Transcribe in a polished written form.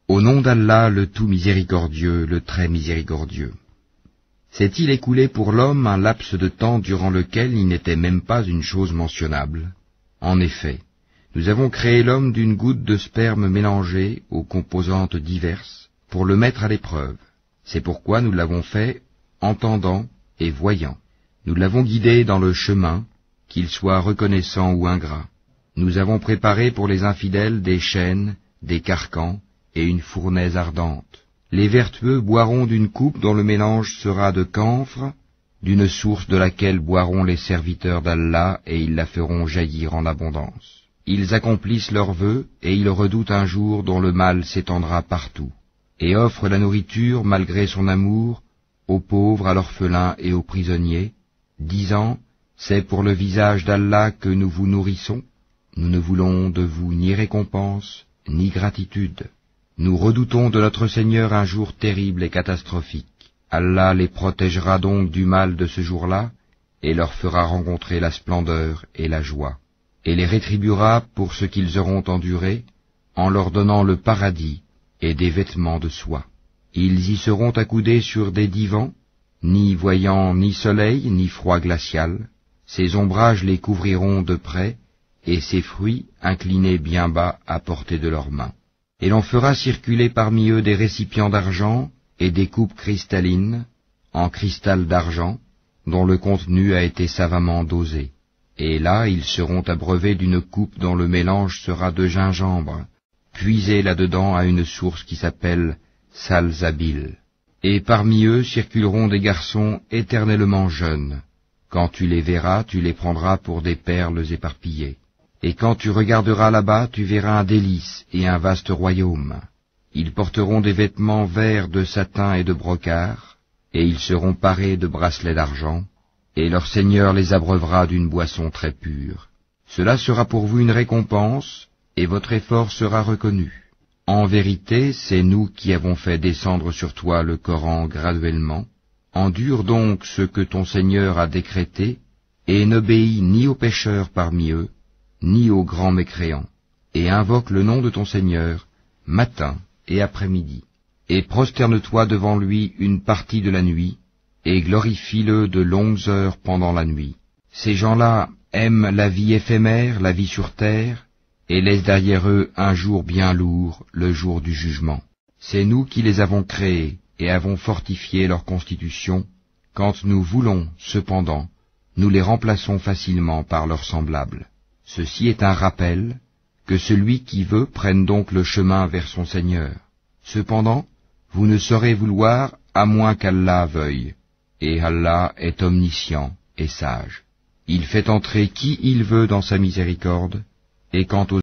Au nom d'Allah, le tout miséricordieux, le très miséricordieux. S'est-il écoulé pour l'homme un laps de temps durant lequel il n'était même pas une chose mentionnable? En effet, nous avons créé l'homme d'une goutte de sperme mélangée aux composantes diverses pour le mettre à l'épreuve. C'est pourquoi nous l'avons fait entendant et voyant. Nous l'avons guidé dans le chemin, qu'il soit reconnaissant ou ingrat. Nous avons préparé pour les infidèles des chaînes, des carcans et une fournaise ardente. Les vertueux boiront d'une coupe dont le mélange sera de camphre, d'une source de laquelle boiront les serviteurs d'Allah et ils la feront jaillir en abondance. Ils accomplissent leurs vœux et ils redoutent un jour dont le mal s'étendra partout, et offrent la nourriture malgré son amour aux pauvres, à l'orphelin et aux prisonniers, disant « C'est pour le visage d'Allah que nous vous nourrissons, nous ne voulons de vous ni récompense, ni gratitude. Nous redoutons de notre Seigneur un jour terrible et catastrophique. Allah les protégera donc du mal de ce jour-là, et leur fera rencontrer la splendeur et la joie, et les rétribuera pour ce qu'ils auront enduré, en leur donnant le paradis et des vêtements de soie. Ils y seront accoudés sur des divans, ni voyant ni soleil ni froid glacial. Ces ombrages les couvriront de près, et ces fruits inclinés bien bas à portée de leurs mains. Et l'on fera circuler parmi eux des récipients d'argent et des coupes cristallines, en cristal d'argent, dont le contenu a été savamment dosé. Et là, ils seront abreuvés d'une coupe dont le mélange sera de gingembre, puisé là-dedans à une source qui s'appelle Salsabil. Et parmi eux circuleront des garçons éternellement jeunes. Quand tu les verras, tu les prendras pour des perles éparpillées. Et quand tu regarderas là-bas, tu verras un délice et un vaste royaume. Ils porteront des vêtements verts de satin et de brocart, et ils seront parés de bracelets d'argent, et leur Seigneur les abreuvera d'une boisson très pure. Cela sera pour vous une récompense, et votre effort sera reconnu. En vérité, c'est nous qui avons fait descendre sur toi le Coran graduellement. Endure donc ce que ton Seigneur a décrété, et n'obéis ni aux pécheurs parmi eux, ni aux grands mécréants, et invoque le nom de ton Seigneur, matin et après-midi, et prosterne-toi devant lui une partie de la nuit, et glorifie-le de longues heures pendant la nuit. Ces gens-là aiment la vie éphémère, la vie sur terre, et laissent derrière eux un jour bien lourd, le jour du jugement. C'est nous qui les avons créés, et avons fortifié leur constitution. Quand nous voulons, cependant, nous les remplaçons facilement par leurs semblables. Ceci est un rappel, que celui qui veut prenne donc le chemin vers son Seigneur. Cependant, vous ne saurez vouloir à moins qu'Allah veuille, et Allah est omniscient et sage. Il fait entrer qui il veut dans sa miséricorde, et quant aux